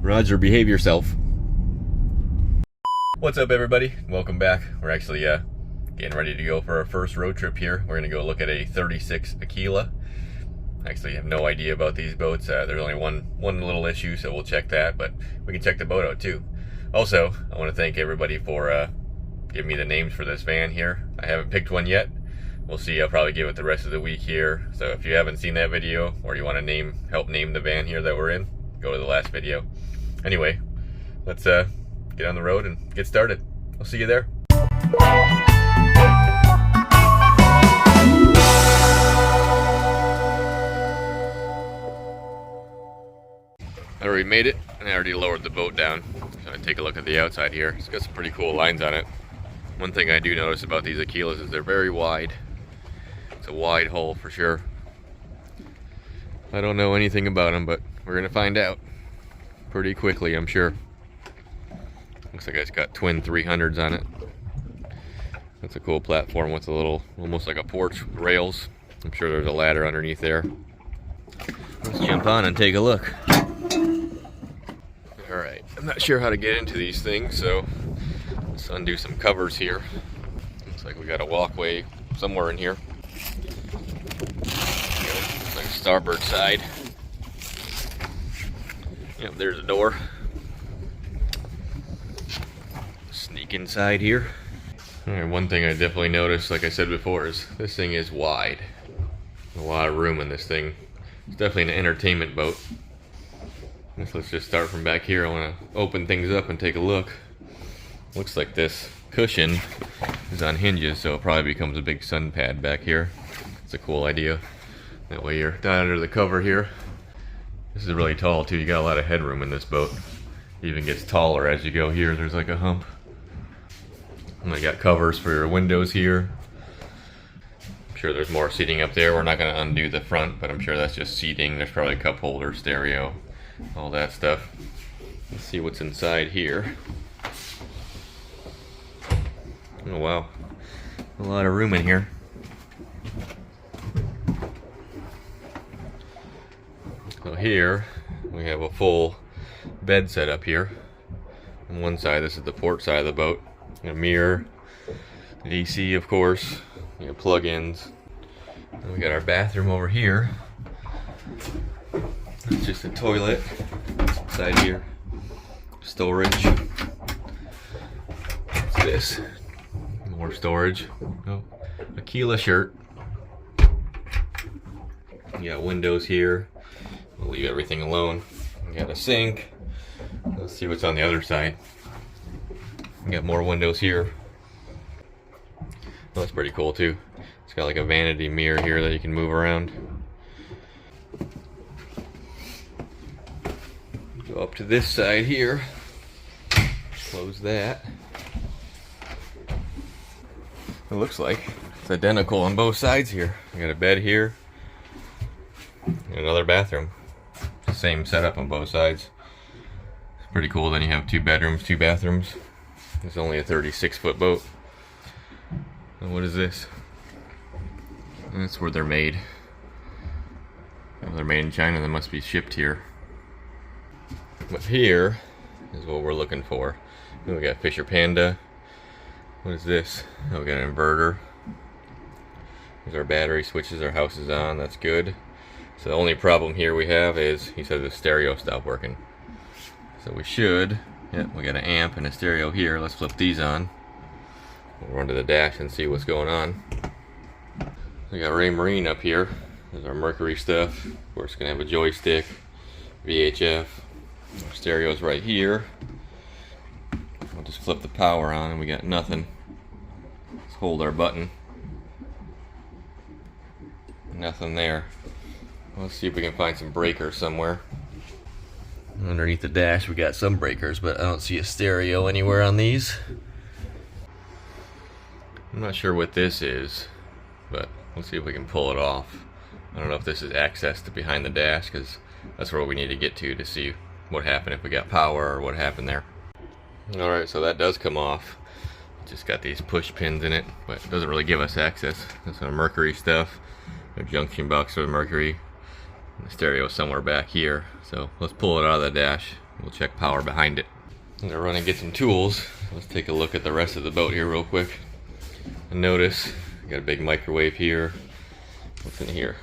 Roger, behave yourself. What's up, everybody? Welcome back. We're actually getting ready to go for our first road trip here. We're gonna go look at a 36 Aquila. Actually, have no idea about these boats. There's only one little issue, so we'll check that, but we can check the boat out too. Also, I want to thank everybody for giving me the names for this van here. I haven't picked one yet. We'll see. I'll probably give it the rest of the week here. So if you haven't seen that video, or you want to help name the van here that we're in, go to the last video. Anyway, let's get on the road and get started. I'll see you there. I already made it, and I already lowered the boat down. So I take a look at the outside here. It's got some pretty cool lines on it. One thing I do notice about these Aquilas is they're very wide. It's a wide hull for sure. I don't know anything about them, but we're gonna find out pretty quickly, I'm sure. Looks like it's got twin 300s on it. That's a cool platform with a little, almost like a porch with rails. I'm sure there's a ladder underneath there. Let's jump on and take a look. Alright, I'm not sure how to get into these things, so let's undo some covers here. Looks like we got a walkway somewhere in here. Looks like starboard side. Yep, there's a door. Sneak inside here. Alright, one thing I definitely noticed, like I said before, is this thing is wide. A lot of room in this thing. It's definitely an entertainment boat. Let's just start from back here. I want to open things up and take a look. Looks like this cushion is on hinges, so it probably becomes a big sun pad back here. It's a cool idea. That way you're down under the cover here. This is really tall too. You got a lot of headroom in this boat. It even gets taller as you go here. There's like a hump. And I got covers for your windows here. I'm sure there's more seating up there. We're not going to undo the front, but I'm sure that's just seating. There's probably a cup holder, stereo, all that stuff. Let's see what's inside here. Oh wow, a lot of room in here. So here we have a full bed set up here. On one side, this is the port side of the boat. A mirror, AC of course, you know, plug-ins. And we got our bathroom over here. It's just a toilet. Inside here, storage. What's this? More storage. Oh, Aquila shirt. You got windows here. We'll leave everything alone. We got a sink. Let's see what's on the other side. We got more windows here. Oh, that's pretty cool too. It's got like a vanity mirror here that you can move around. Go up to this side here. Close that. It looks like it's identical on both sides here. We got a bed here. And another bathroom. Same setup on both sides. It's pretty cool. Then you have 2 bedrooms, 2 bathrooms. It's only a 36-foot boat. And what is this? That's where they're made. If they're made in China, they must be shipped here. But here is what we're looking for. We got Fisher Panda. What is this? Oh, we got an inverter. There's our battery switches. Our house is on. That's good. So the only problem here we have is he said the stereo stopped working. So we should. Yep, we got an amp and a stereo here. Let's flip these on. We'll run to the dash and see what's going on. We got Ray Marine up here. There's our Mercury stuff. Of course, it's gonna have a joystick, VHF. Our stereo's right here. We'll just flip the power on and we got nothing. Let's hold our button. Nothing there. Let's see if we can find some breakers somewhere. Underneath the dash we got some breakers, but I don't see a stereo anywhere on these. I'm not sure what this is, but we'll see if we can pull it off. I don't know if this is access to behind the dash, because that's where we need to get to see what happened, if we got power or what happened there. Alright, so that does come off. Just got these push pins in it, but it doesn't really give us access. That's some Mercury stuff. A junction box for the Mercury. And the stereo somewhere back here. So let's pull it out of the dash. We'll check power behind it. I'm gonna run and get some tools. Let's take a look at the rest of the boat here real quick. And notice, we got a big microwave here. What's in here?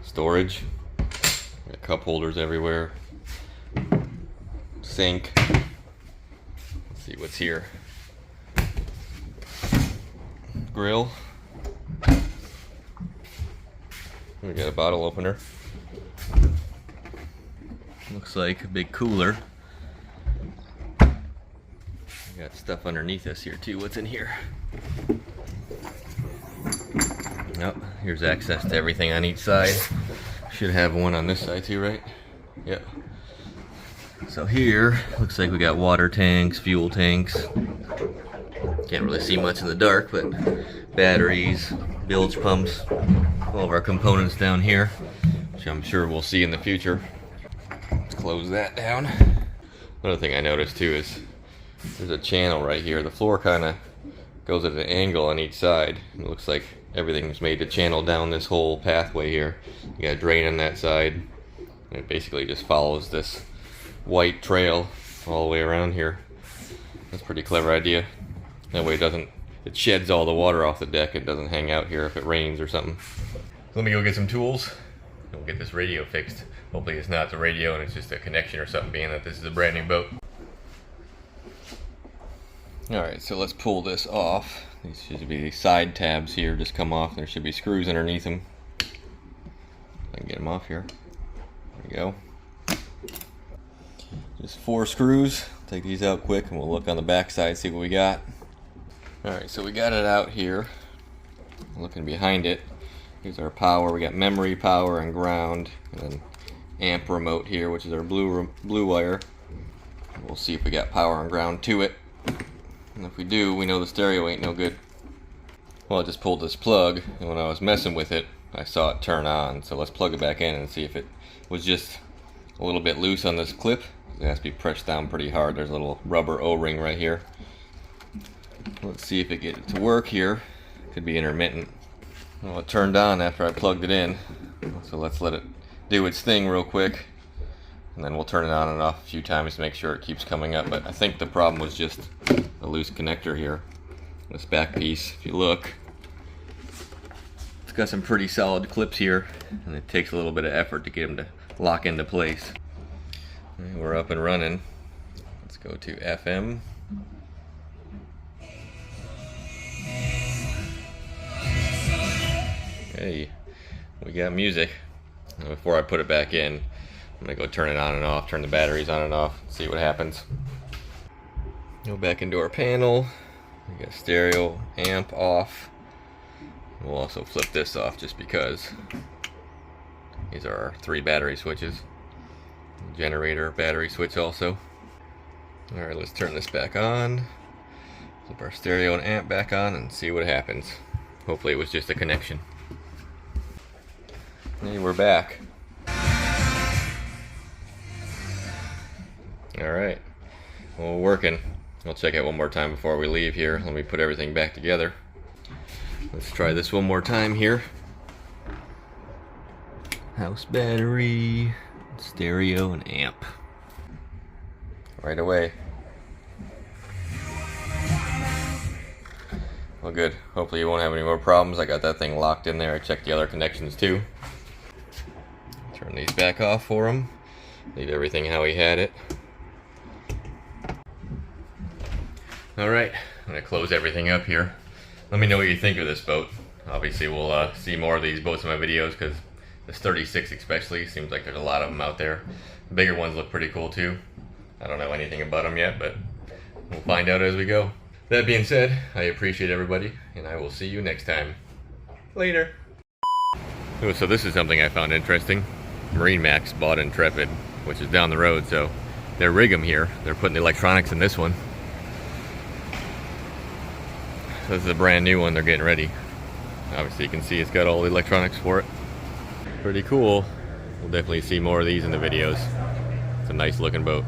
Storage. Got cup holders everywhere. Sink. Let's see what's here. Grill. We got a bottle opener. Looks like a big cooler. We got stuff underneath us here too. What's in here? Oh, here's access to everything on each side. Should have one on this side too, right? Yep. So here, looks like we got water tanks, fuel tanks. Can't really see much in the dark, but batteries, bilge pumps, all of our components down here, which I'm sure we'll see in the future. Let's close that down. Another thing I noticed too is there's a channel right here. The floor kind of goes at an angle on each side. It looks like everything's made to channel down this whole pathway here. You got a drain on that side, and it basically just follows this white trail all the way around here. That's a pretty clever idea. That way it sheds all the water off the deck. It doesn't hang out here if it rains or something. Let me go get some tools and we'll get this radio fixed. Hopefully it's not the radio and it's just a connection or something, being that this is a brand new boat. Alright, so let's pull this off. These should be side tabs here, just come off. There should be screws underneath them. I can get them off here. There we go. Just 4 screws. Take these out quick and we'll look on the back side, see what we got. Alright, so we got it out here. Looking behind it, here's our power. We got memory, power, and ground, and then amp remote here, which is our blue wire. We'll see if we got power and ground to it. And if we do, we know the stereo ain't no good. Well, I just pulled this plug, and when I was messing with it, I saw it turn on. So let's plug it back in and see if it was just a little bit loose on this clip. It has to be pressed down pretty hard. There's a little rubber O-ring right here. Let's see if it gets it to work here. Could be intermittent. Well, it turned on after I plugged it in. So let's let it do its thing real quick. And then we'll turn it on and off a few times to make sure it keeps coming up. But I think the problem was just a loose connector here. This back piece, if you look, it's got some pretty solid clips here. And it takes a little bit of effort to get them to lock into place. Okay, we're up and running. Let's go to FM. Hey, we got music. Now before I put it back in, I'm gonna go turn it on and off, turn the batteries on and off, see what happens. Go back into our panel. We got stereo, amp off. We'll also flip this off just because. These are our 3 battery switches. Generator, battery switch also. Alright, let's turn this back on. Flip our stereo and amp back on and see what happens. Hopefully it was just a connection. Hey, we're back. Alright, well, we're working. I'll check it one more time before we leave here. Let me put everything back together. Let's try this one more time here. House battery, stereo, and amp. Right away. Well, good. Hopefully you won't have any more problems. I got that thing locked in there. I checked the other connections too. Turn these back off for him. Leave everything how he had it. Alright, I'm going to close everything up here. Let me know what you think of this boat. Obviously we'll see more of these boats in my videos, because this 36 especially, seems like there's a lot of them out there. The bigger ones look pretty cool too. I don't know anything about them yet, but we'll find out as we go. That being said, I appreciate everybody, and I will see you next time. Later. Oh, so this is something I found interesting. MarineMax bought Intrepid, which is down the road, so they're rig them here. They're putting the electronics in this one. So this is a brand new one they're getting ready. Obviously you can see it's got all the electronics for it. Pretty cool. We'll definitely see more of these in the videos. It's a nice looking boat.